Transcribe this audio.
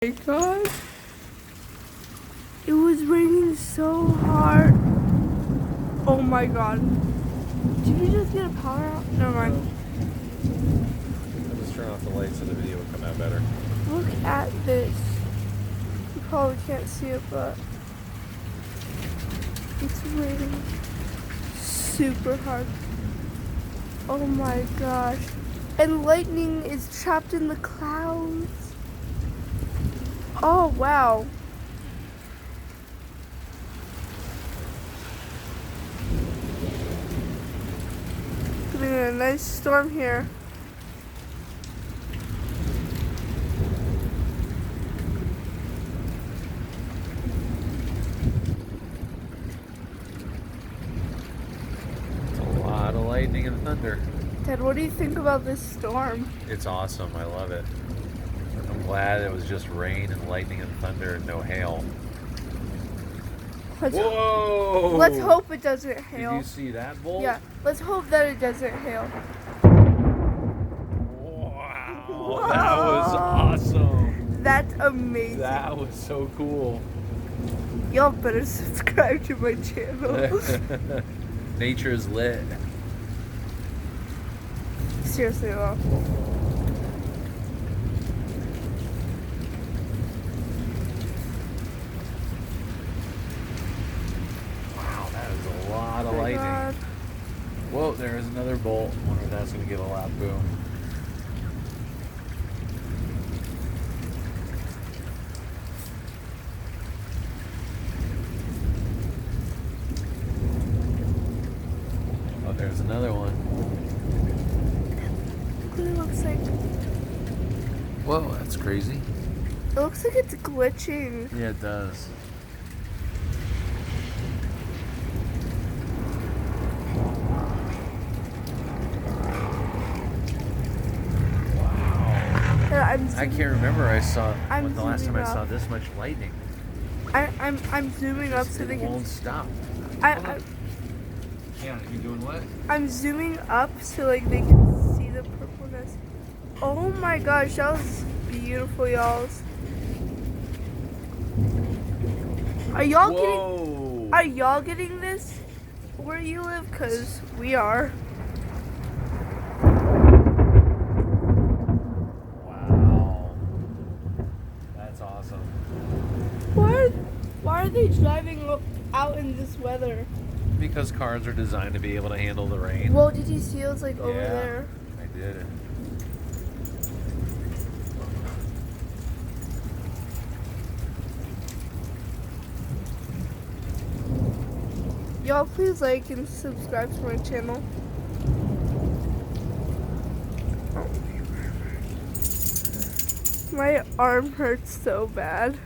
My God. It was raining so hard. Oh my God. Did we just get a power out? Never mind. I'll just turn off the lights so the video will come out better. Look at this. You probably can't see it, but it's raining super hard. Oh my gosh. And lightning is trapped in the clouds. Oh wow. Getting a nice storm here. It's a lot of lightning and thunder. Ted, what do you think about this storm? It's awesome. I love it. I'm glad it was just rain and lightning and thunder and no hail. Whoa! Let's hope it doesn't hail. Did you see that bolt? Yeah, let's hope that it doesn't hail. Wow! That was awesome. That's amazing. That was so cool. Y'all better subscribe to my channel. Nature is lit. Seriously though. Wow, that is a lot of Oh my lightning. God. Whoa, there is another bolt. I wonder if that's going to give a loud boom. Oh, there's another one. Look what it looks like. Whoa, that's crazy. It looks like it's glitching. Yeah, it does. Yeah, I can't remember I saw I'm when the last time zooming I saw up. this much lightning. I'm zooming up so they It can. won't stop. Yeah, you doing what? I'm zooming up so like they can see the purpleness. Oh my gosh, that was beautiful, y'all. Are y'all getting? Whoa! Are y'all getting this where you live? Cause we are. Wow. That's awesome. Why are they driving out in this weather? Because cars are designed to be able to handle the rain. Well, did you see it was like over Yeah. there? I did. Y'all please like and subscribe to my channel. My arm hurts so bad.